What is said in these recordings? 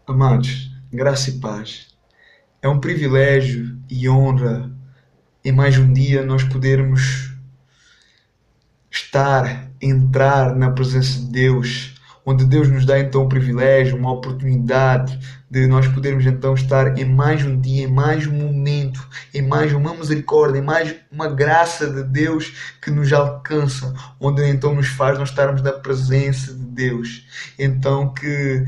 Amados, graça e paz. É um privilégio e honra em mais um dia nós podermos entrar na presença de Deus, onde Deus nos dá então um privilégio, uma oportunidade de nós podermos então estar em mais um dia, em mais um momento, em mais uma misericórdia, em mais uma graça de Deus que nos alcança, onde então nos faz nós estarmos na presença de Deus. Então que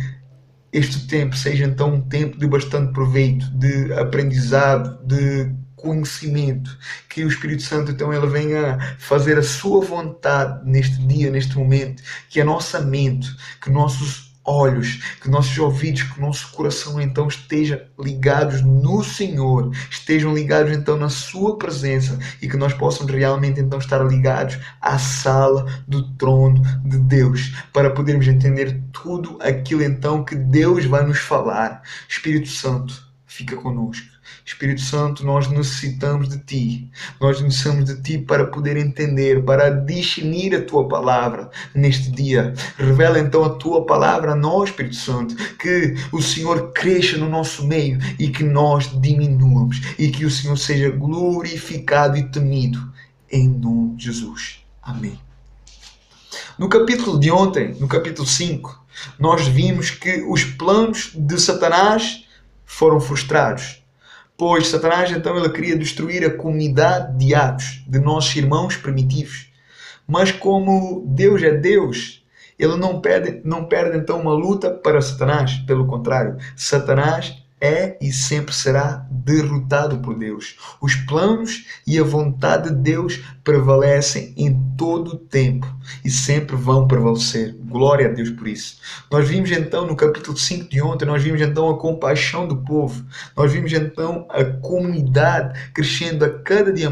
este tempo seja então um tempo de bastante proveito, de aprendizado, de conhecimento, que o Espírito Santo então ele venha fazer a sua vontade neste dia, neste momento, que a nossa mente, que nossos olhos, que nossos ouvidos, que o nosso coração então esteja ligados no Senhor, estejam ligados então na sua presença e que nós possamos realmente então estar ligados à sala do trono de Deus, para podermos entender tudo aquilo então que Deus vai nos falar. Espírito Santo, fica conosco. Espírito Santo, nós necessitamos de Ti. Nós necessitamos de Ti para poder entender, para discernir a Tua palavra neste dia. Revela então a Tua palavra a nós, Espírito Santo, que o Senhor cresça no nosso meio e que nós diminuamos e que o Senhor seja glorificado e temido. Em nome de Jesus. Amém. No capítulo de ontem, no capítulo 5, nós vimos que os planos de Satanás foram frustrados. Pois Satanás então ele queria destruir a comunidade de Atos, de nossos irmãos primitivos. Mas como Deus é Deus, ele não perde então uma luta para Satanás. Pelo contrário, Satanás é e sempre será derrotado por Deus. Os planos e a vontade de Deus prevalecem em todo o tempo e sempre vão prevalecer. Glória a Deus por isso. Nós vimos então no capítulo 5 de ontem, nós vimos então a compaixão do povo. Nós vimos então a comunidade crescendo a cada dia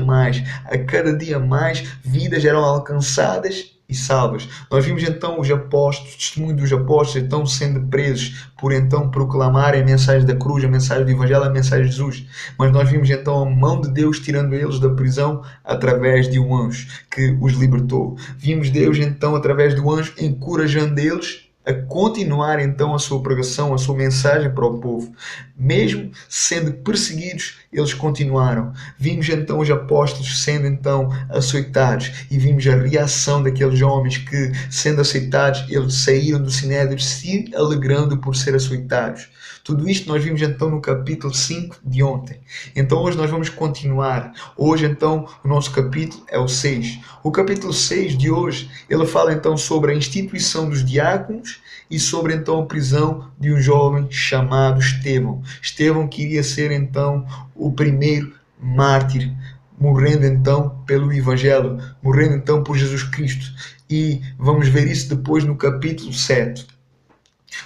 mais vidas eram alcançadas e salvas. Nós vimos então os apóstolos, o testemunho dos apóstolos então sendo presos por então proclamarem a mensagem da cruz, a mensagem do Evangelho, a mensagem de Jesus. Mas nós vimos então a mão de Deus tirando eles da prisão através de um anjo que os libertou. Vimos Deus então através do anjo encorajando eles a continuar então a sua pregação, a sua mensagem para o povo. Mesmo sendo perseguidos, eles continuaram. Vimos então os apóstolos sendo então açoitados e vimos a reação daqueles homens que, sendo aceitados, eles saíram do sinédrio se alegrando por ser açoitados. Tudo isto nós vimos então no capítulo 5 de ontem. Então hoje nós vamos continuar. Hoje então o nosso capítulo é o 6. O capítulo 6 de hoje, ele fala então sobre a instituição dos diáconos e sobre então a prisão de um jovem chamado Estevão. Estevão queria ser então o primeiro mártir, morrendo então pelo Evangelho, morrendo então por Jesus Cristo. E vamos ver isso depois no capítulo 7.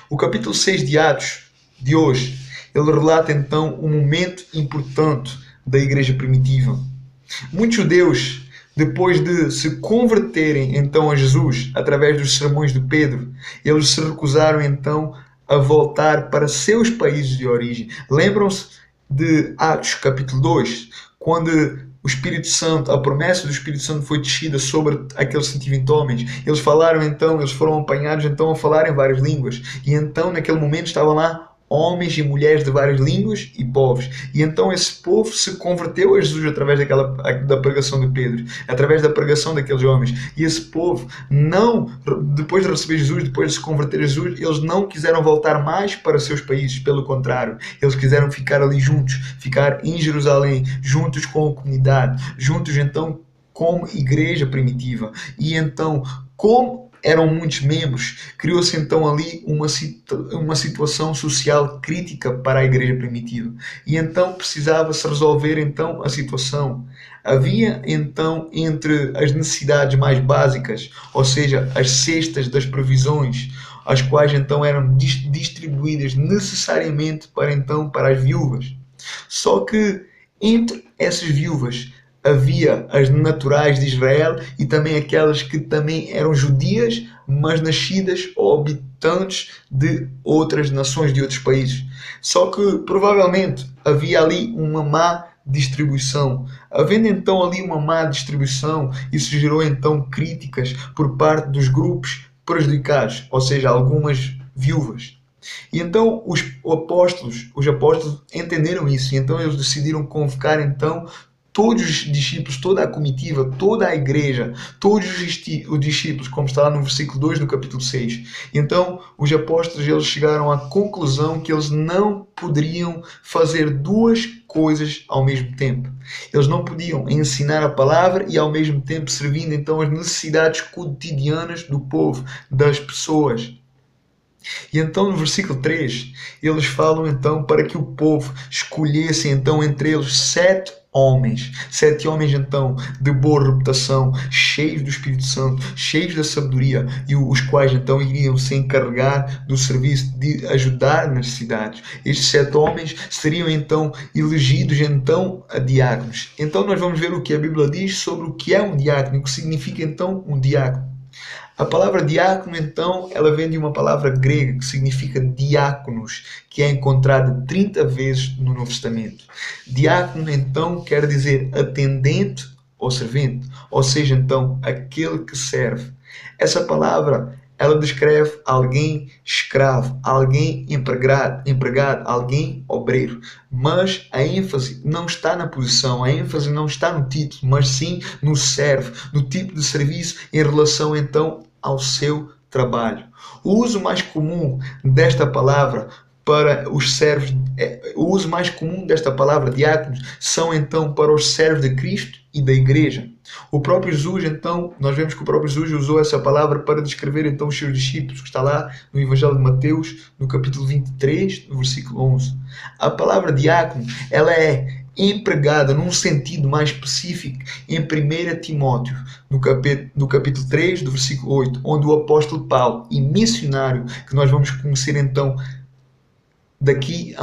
O capítulo 6 de Atos de hoje, ele relata então um momento importante da igreja primitiva. Muitos judeus, depois de se converterem então a Jesus através dos sermões de Pedro, eles se recusaram então a voltar para seus países de origem. Lembram-se de Atos capítulo 2, quando o Espírito Santo, a promessa do Espírito Santo foi descida sobre aqueles 120 homens. Eles falaram então, eles foram apanhados então a falar em várias línguas. E então naquele momento estavam lá homens e mulheres de várias línguas e povos. E então esse povo se converteu a Jesus através da pregação de Pedro, através da pregação daqueles homens. E esse povo, não, depois de receber Jesus, depois de se converter a Jesus, eles não quiseram voltar mais para seus países. Pelo contrário, eles quiseram ficar ali juntos, ficar em Jerusalém, juntos com a comunidade, juntos então como igreja primitiva. E então, como eram muitos membros, criou-se então ali uma situação social crítica para a igreja primitiva. E então precisava-se resolver então a situação. Havia então entre as necessidades mais básicas, ou seja, as cestas das provisões, as quais então eram distribuídas necessariamente para as viúvas. Só que entre essas viúvas havia as naturais de Israel e também aquelas que também eram judias, mas nascidas ou habitantes de outras nações, de outros países. Só que provavelmente havia ali uma má distribuição. Havendo então ali uma má distribuição, isso gerou então críticas por parte dos grupos prejudicados, ou seja, algumas viúvas. E então os apóstolos entenderam isso, e então eles decidiram convocar então todos os discípulos, toda a comitiva, toda a igreja, todos os discípulos, como está lá no versículo 2 do capítulo 6. Então, os apóstolos eles chegaram à conclusão que eles não poderiam fazer duas coisas ao mesmo tempo. Eles não podiam ensinar a palavra e ao mesmo tempo servindo então as necessidades cotidianas do povo, das pessoas. E então no versículo 3, eles falam então para que o povo escolhesse então entre eles sete homens então de boa reputação, cheios do Espírito Santo, cheios da sabedoria, e os quais então iriam se encarregar do serviço de ajudar nas cidades. Estes sete homens seriam então elegidos então a diáconos. Então nós vamos ver o que a Bíblia diz sobre o que é um diácono, o que significa então um diácono. A palavra diácono, então, ela vem de uma palavra grega que significa diáconos, que é encontrada 30 vezes no Novo Testamento. Diácono, então, quer dizer atendente ou servente, ou seja, então, aquele que serve. Essa palavra, ela descreve alguém escravo, alguém empregado, alguém obreiro. Mas a ênfase não está na posição, a ênfase não está no título, mas sim no serve, no tipo de serviço em relação então ao seu trabalho. O uso mais comum desta palavra para os servos, o uso mais comum desta palavra diáconos são então para os servos de Cristo e da igreja. O próprio Jesus, então, nós vemos que o próprio Jesus usou essa palavra para descrever então os seus discípulos, que está lá no Evangelho de Mateus, no capítulo 23, no versículo 11. A palavra diácono, ela é empregada num sentido mais específico em 1 Timóteo, no capítulo 3, do versículo 8, onde o apóstolo Paulo, e missionário, que nós vamos conhecer então daqui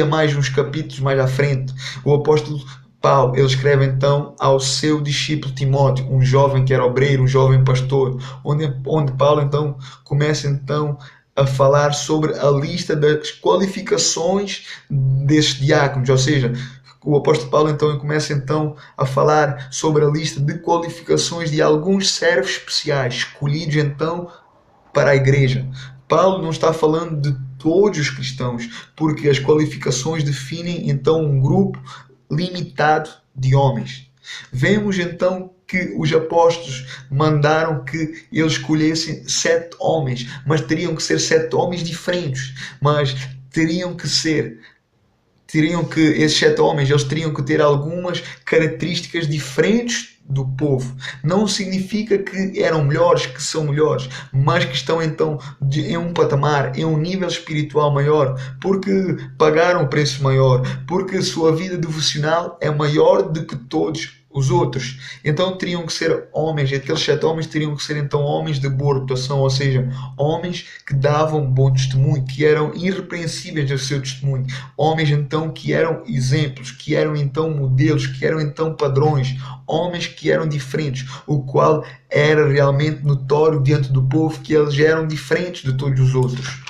a mais uns capítulos mais à frente, o apóstolo Paulo, ele escreve então ao seu discípulo Timóteo, um jovem que era obreiro, um jovem pastor, onde Paulo então começa então a falar sobre a lista das qualificações desses diáconos, ou seja, o apóstolo Paulo então começa então a falar sobre a lista de qualificações de alguns servos especiais, escolhidos então para a igreja. Paulo não está falando de todos os cristãos, porque as qualificações definem então um grupo limitado de homens. Vemos então que os apóstolos mandaram que eles escolhessem 7 homens, mas teriam que ser 7 homens diferentes, mas esses 7 homens eles teriam que ter algumas características diferentes do povo. Não significa que eram melhores, que são melhores, mas que estão então em um patamar, em um nível espiritual maior, porque pagaram um preço maior, porque a sua vida devocional é maior do que todos os outros. Então teriam que ser homens, aqueles 7 homens teriam que ser então homens de boa reputação, ou seja, homens que davam bom testemunho, que eram irrepreensíveis no seu testemunho, homens então que eram exemplos, que eram então modelos, que eram então padrões, homens que eram diferentes, o qual era realmente notório diante do povo que eles eram diferentes de todos os outros.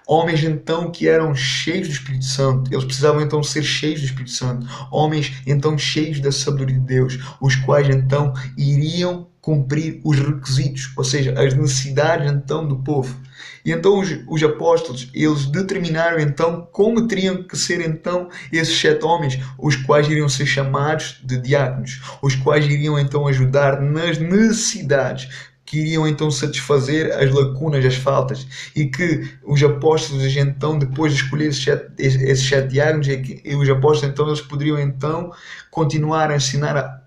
Homens então que eram cheios do Espírito Santo, eles precisavam então ser cheios do Espírito Santo, homens então cheios da sabedoria de Deus, os quais então iriam cumprir os requisitos, ou seja, as necessidades então do povo. E então os apóstolos, eles determinaram então como teriam que ser então esses 7 homens, os quais iriam ser chamados de diáconos, os quais iriam então ajudar nas necessidades, que iriam então satisfazer as lacunas, as faltas, e que os apóstolos então, depois de escolher esses 7 diáconos, e os apóstolos então eles poderiam então continuar a ensinar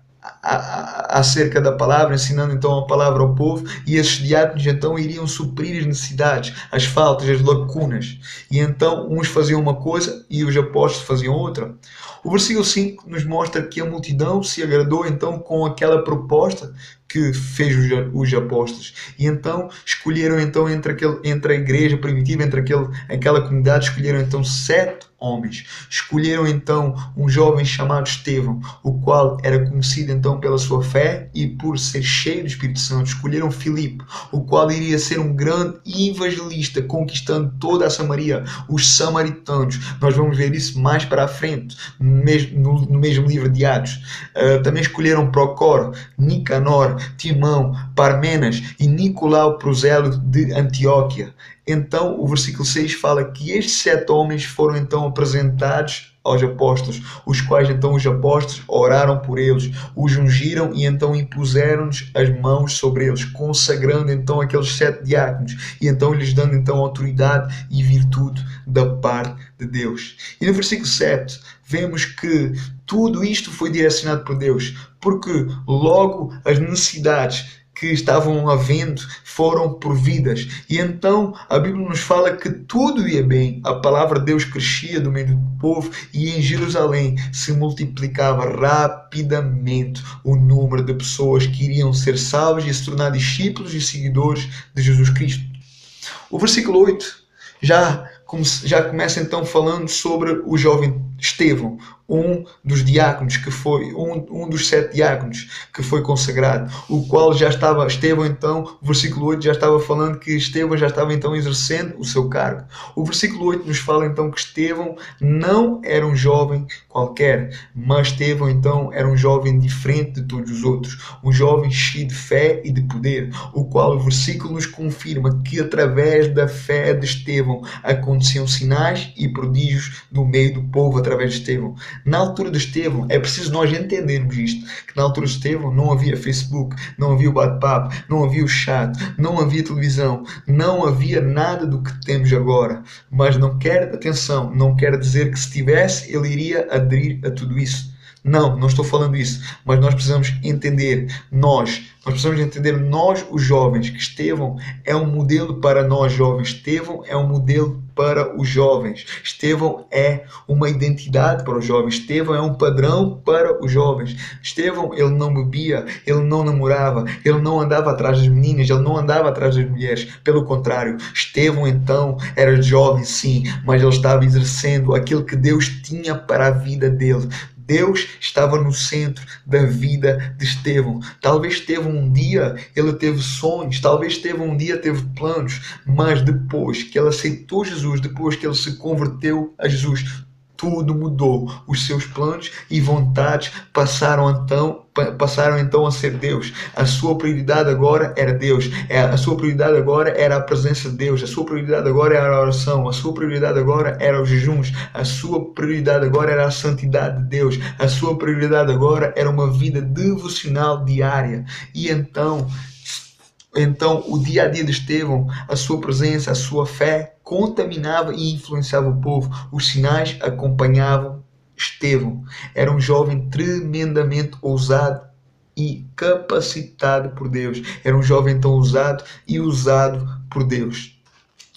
acerca da palavra, ensinando então a palavra ao povo, e esses diáconos então iriam suprir as necessidades, as faltas, as lacunas. E então uns faziam uma coisa e os apóstolos faziam outra. O versículo 5 nos mostra que a multidão se agradou então com aquela proposta que fez os apóstolos, e então escolheram então entre a igreja primitiva, aquela comunidade, escolheram então 7 homens. Escolheram então um jovem chamado Estevão, o qual era conhecido então pela sua fé e por ser cheio do Espírito Santo. Escolheram Filipe, o qual iria ser um grande evangelista, conquistando toda a Samaria, os samaritanos. Nós vamos ver isso mais para a frente, no mesmo livro de Atos. Também escolheram Procoro, Nicanor, Timão, Parmenas e Nicolau Pruselo de Antioquia. Então o versículo 6 fala que estes 7 homens foram então apresentados aos apóstolos, os quais então os apóstolos oraram por eles, os ungiram e então impuseram-nos as mãos sobre eles, consagrando então aqueles 7 diáconos e então lhes dando então autoridade e virtude da parte de Deus. E no versículo 7 vemos que tudo isto foi direcionado por Deus, porque logo as necessidades que estavam havendo foram providas. E então a Bíblia nos fala que tudo ia bem. A palavra de Deus crescia do meio do povo e em Jerusalém se multiplicava rapidamente o número de pessoas que iriam ser salvas e se tornar discípulos e seguidores de Jesus Cristo. O versículo 8 já começa então falando sobre o jovem Estevão, um dos diáconos que foi, um dos 7 diáconos que foi consagrado, o qual já estava, Estevão então, o versículo 8 já estava falando que Estevão já estava então exercendo o seu cargo. O versículo 8 nos fala então que Estevão não era um jovem qualquer, mas Estevão então era um jovem diferente de todos os outros, um jovem cheio de fé e de poder, o qual o versículo nos confirma que através da fé de Estevão aconteciam sinais e prodígios no meio do povo através de Estevão. Na altura de Estevão, é preciso nós entendermos isto, que na altura de Estevão não havia Facebook, não havia o bate-papo, não havia o chat, não havia televisão, não havia nada do que temos agora. Mas não quer dizer que se tivesse, ele iria aderir a tudo isso. Não estou falando isso, mas nós precisamos entender, nós os jovens, que Estevão é um modelo para nós jovens, Estevão é um modelo para os jovens, Estevão é uma identidade para os jovens, Estevão é um padrão para os jovens. Estevão, ele não bebia, ele não namorava, ele não andava atrás das meninas, ele não andava atrás das mulheres, pelo contrário, Estevão então era jovem sim, mas ele estava exercendo aquilo que Deus tinha para a vida dele. Deus estava no centro da vida de Estevão. Talvez Estevão um dia ele teve sonhos, talvez Estevão um dia teve planos, mas depois que ele aceitou Jesus, depois que ele se converteu a Jesus, tudo mudou. Os seus planos e vontades passaram então a ser Deus. A sua prioridade agora era Deus. A sua prioridade agora era a presença de Deus. A sua prioridade agora era a oração. A sua prioridade agora era os jejuns. A sua prioridade agora era a santidade de Deus. A sua prioridade agora era uma vida devocional diária. E então o dia a dia de Estevão, a sua presença, a sua fé contaminava e influenciava o povo. Os sinais acompanhavam Estevão. Era um jovem tremendamente ousado e capacitado por Deus. Era um jovem tão ousado e usado por Deus.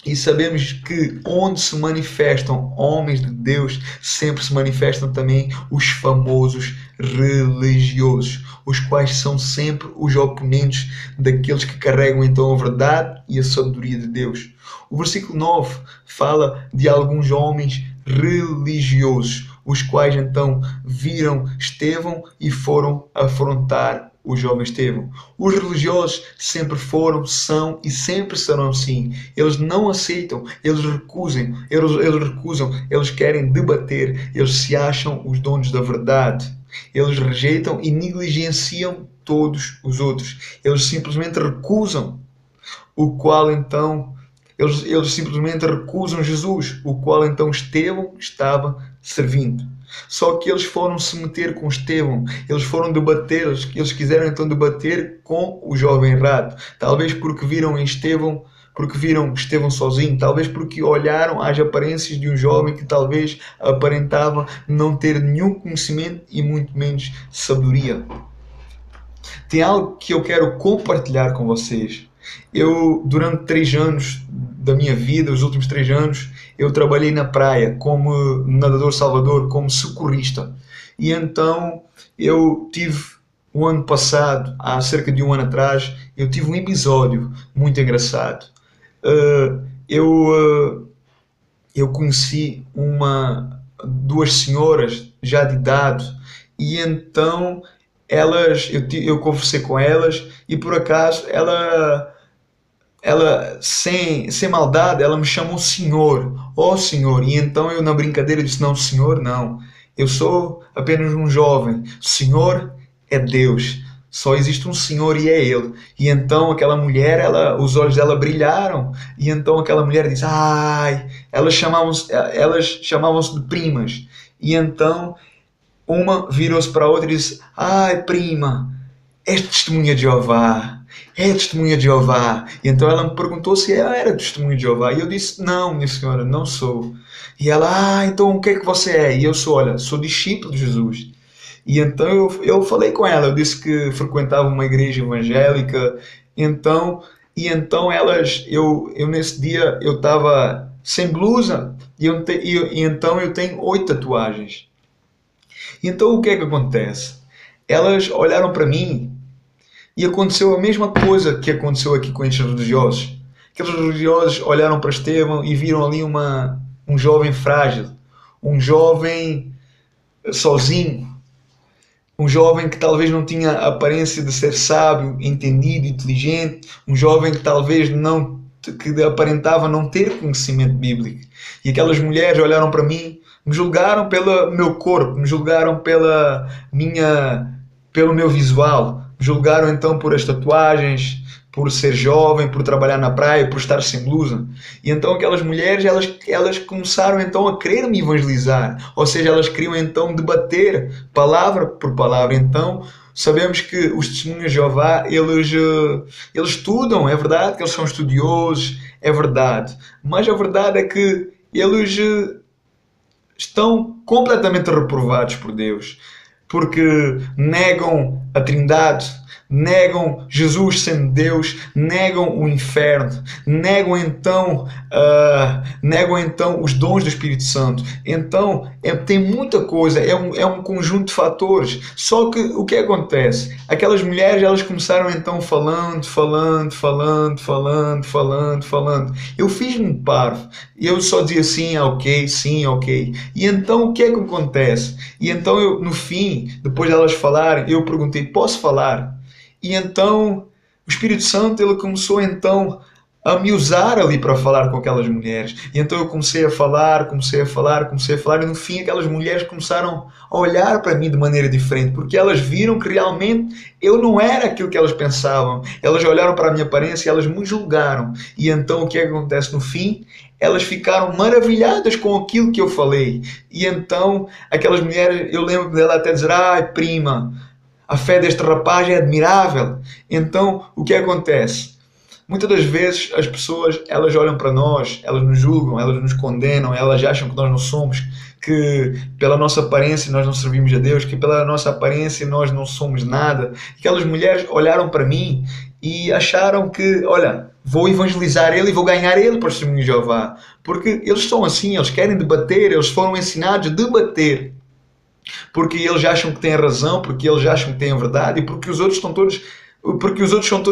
E sabemos que onde se manifestam homens de Deus, sempre se manifestam também os famosos religiosos, os quais são sempre os oponentes daqueles que carregam então a verdade e a sabedoria de Deus. O versículo 9 fala de alguns homens religiosos, os quais então viram Estevão e foram afrontar o jovem Estevão. Os religiosos sempre foram, são e sempre serão assim. Eles não aceitam, eles recusam, eles querem debater, eles se acham os donos da verdade. Eles rejeitam e negligenciam todos os outros. Eles simplesmente recusam eles simplesmente recusam Jesus, o qual então Estevão estava servindo. Só que eles foram se meter com Estevão, eles foram debater, eles quiseram então debater com o jovem errado, talvez porque viram Estevão sozinho, talvez porque olharam às aparências de um jovem que talvez aparentava não ter nenhum conhecimento e muito menos sabedoria. Tem algo que eu quero compartilhar com vocês. Eu, durante 3 anos da minha vida, os últimos 3 anos, eu trabalhei na praia como nadador salvador, como socorrista. E então eu tive o ano passado, há cerca de um ano atrás, eu tive um episódio muito engraçado. Eu conheci duas senhoras já de idade e então eu conversei com elas e por acaso ela sem maldade, ela me chamou senhor, senhor, e então eu na brincadeira disse, não senhor, não, eu sou apenas um jovem, senhor é Deus, Só existe um Senhor e é Ele. E então aquela mulher, os olhos dela brilharam. E então aquela mulher disse, ai, elas chamavam-se de primas. E então uma virou-se para a outra e disse, ai prima, és testemunha de Jeová. É testemunha de Jeová. E então ela me perguntou se eu era testemunha de Jeová. E eu disse, não, minha senhora, não sou. E ela, então o que é que você é? E eu sou, olha, sou discípulo de Jesus. E então eu falei com ela, eu disse que frequentava uma igreja evangélica. Então, eu nesse dia eu estava sem blusa e então eu tenho 8 tatuagens. E então o que é que acontece? Elas olharam para mim e aconteceu a mesma coisa que aconteceu aqui com estes religiosos. Aqueles religiosos olharam para Estevão e viram ali um jovem frágil, um jovem sozinho, um jovem que talvez não tinha a aparência de ser sábio, entendido, inteligente, um jovem que talvez não, que aparentava não ter conhecimento bíblico. E aquelas mulheres olharam para mim, me julgaram pelo meu corpo, me julgaram pelo meu visual, me julgaram então por as tatuagens, por ser jovem, por trabalhar na praia, por estar sem blusa. E então aquelas mulheres, elas começaram então a querer me evangelizar. Ou seja, elas queriam então debater palavra por palavra. Então sabemos que os testemunhos de Jeová, eles estudam, é verdade que eles são estudiosos, é verdade. Mas a verdade é que eles estão completamente reprovados por Deus. Porque negam a Trindade, negam Jesus sendo Deus, negam o inferno, negam então os dons do Espírito Santo. Então tem muita coisa, é um conjunto de fatores. Só que o que acontece? Aquelas mulheres, elas começaram então falando. Eu fiz-me parvo. Eu só dizia sim, ok. E então o que é que acontece? E então eu, no fim, depois de elas falarem, eu perguntei, posso falar? E então o Espírito Santo, ele começou então a me usar ali para falar com aquelas mulheres. E então eu comecei a falar, e no fim aquelas mulheres começaram a olhar para mim de maneira diferente, porque elas viram que realmente eu não era aquilo que elas pensavam. Elas olharam para a minha aparência e elas me julgaram. E então o que é que acontece no fim? Elas ficaram maravilhadas com aquilo que eu falei. E então aquelas mulheres, eu lembro dela até dizer, ai prima, a fé deste rapaz é admirável. Então, o que acontece? Muitas das vezes as pessoas, elas olham para nós, elas nos julgam, elas nos condenam, elas acham que nós não somos, que pela nossa aparência nós não servimos a Deus, que pela nossa aparência nós não somos nada. Aquelas mulheres olharam para mim e acharam que, olha, vou evangelizar ele e vou ganhar ele para o testemunho de Jeová. Porque eles são assim, eles querem debater, eles foram ensinados a debater. Porque eles acham que têm a razão, porque eles acham que têm a verdade, e porque os outros são todos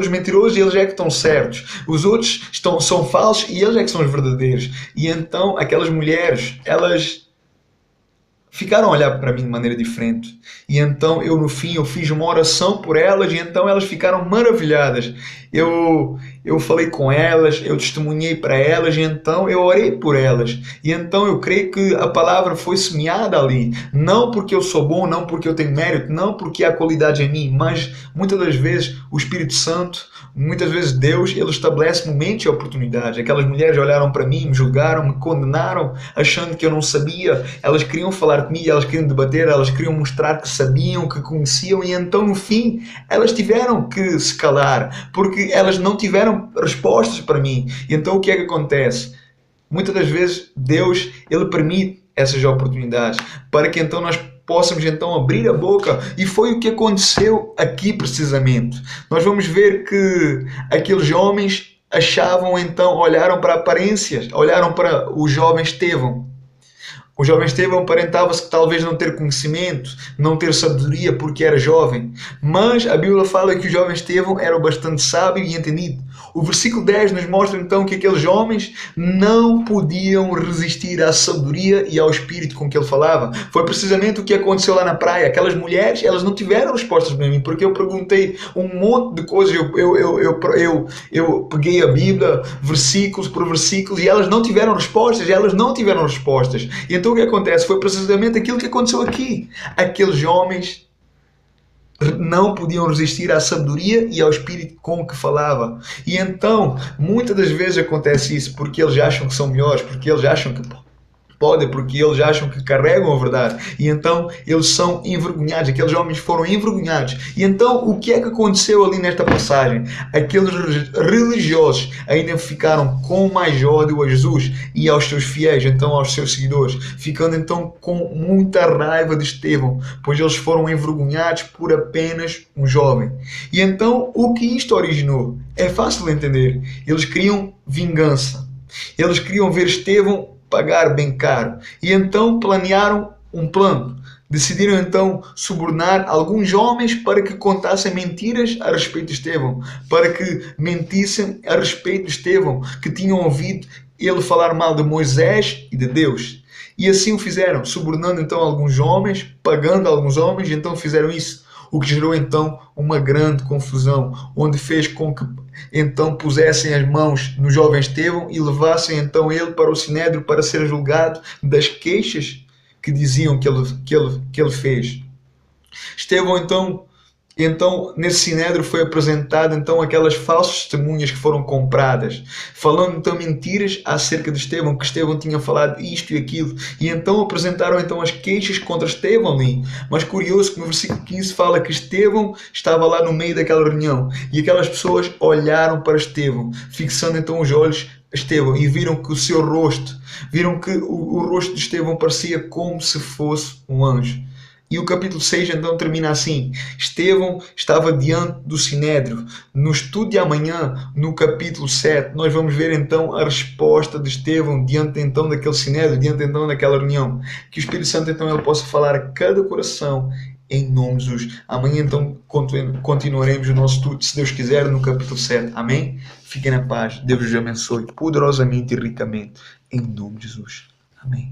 mentirosos e eles é que estão certos. Os outros são falsos e eles é que são os verdadeiros. E então aquelas mulheres, elas ficaram a olhar para mim de maneira diferente. E então eu no fim eu fiz uma oração por elas e então elas ficaram maravilhadas. Eu falei com elas, eu testemunhei para elas e então eu orei por elas. E então eu creio que a palavra foi semeada ali. Não porque eu sou bom, não porque eu tenho mérito, não porque há qualidade em mim, mas muitas das vezes o Espírito Santo, muitas vezes Deus, ele estabelece momentos e oportunidades. Aquelas mulheres olharam para mim, me julgaram, me condenaram, achando que eu não sabia. Elas queriam falar comigo, elas queriam debater, elas queriam mostrar que sabiam, que conheciam, e então no fim elas tiveram que se calar, porque elas não tiveram respostas para mim. E então o que é que acontece? Muitas das vezes Deus, ele permite essas oportunidades para que então nós possamos então abrir a boca, e foi o que aconteceu aqui precisamente. Nós vamos ver que aqueles homens achavam então, olharam para aparências, olharam para o jovem Estevão. O jovem Estevão aparentava-se que talvez não ter conhecimento, não ter sabedoria porque era jovem. Mas a Bíblia fala que o jovem Estevão era bastante sábio e entendido. O versículo 10 nos mostra então que aqueles homens não podiam resistir à sabedoria e ao espírito com que ele falava. Foi precisamente o que aconteceu lá na praia. Aquelas mulheres, elas não tiveram respostas para mim, porque eu perguntei um monte de coisas. Eu peguei a Bíblia, versículos por versículos, e elas não tiveram respostas. E então o que acontece? Foi precisamente aquilo que aconteceu aqui. Aqueles homens não podiam resistir à sabedoria e ao espírito com que falava. E então, muitas das vezes acontece isso porque eles acham que são melhores, porque eles acham que podem, porque eles acham que carregam a verdade. E então eles são envergonhados. Aqueles homens foram envergonhados. E então o que é que aconteceu ali nesta passagem? Aqueles religiosos ainda ficaram com mais ódio a Jesus e aos seus fiéis, então aos seus seguidores, ficando então com muita raiva de Estevão, pois eles foram envergonhados por apenas um jovem. E então o que isto originou? É fácil de entender. Eles queriam vingança. Eles queriam ver Estevão pagar bem caro. E então planearam um plano. Decidiram então subornar alguns homens para que contassem mentiras a respeito de Estevão, para que mentissem a respeito de Estevão, que tinham ouvido ele falar mal de Moisés e de Deus. E assim o fizeram, subornando então alguns homens, pagando alguns homens, e então fizeram isso. O que gerou então uma grande confusão, onde fez com que então pusessem as mãos no jovem Estevão e levassem então ele para o Sinédrio para ser julgado das queixas que diziam que ele fez. Estevão então nesse Sinédrio foi apresentado então aquelas falsas testemunhas que foram compradas, falando então mentiras acerca de Estevão, que Estevão tinha falado isto e aquilo, e então apresentaram então as queixas contra Estevão ali. Mas curioso que no versículo 15 fala que Estevão estava lá no meio daquela reunião, e aquelas pessoas olharam para Estevão, fixando então os olhos a Estevão, e viram que viram que o rosto de Estevão parecia como se fosse um anjo. E o capítulo 6 então termina assim: Estevão estava diante do Sinédrio. No estudo de amanhã, no capítulo 7, nós vamos ver então a resposta de Estevão diante então daquele Sinédrio, diante então daquela reunião. Que o Espírito Santo então ele possa falar a cada coração em nome de Jesus. Amanhã então continuaremos o nosso estudo, se Deus quiser, no capítulo 7. Amém? Fiquem na paz. Deus os abençoe poderosamente e ricamente. Em nome de Jesus. Amém.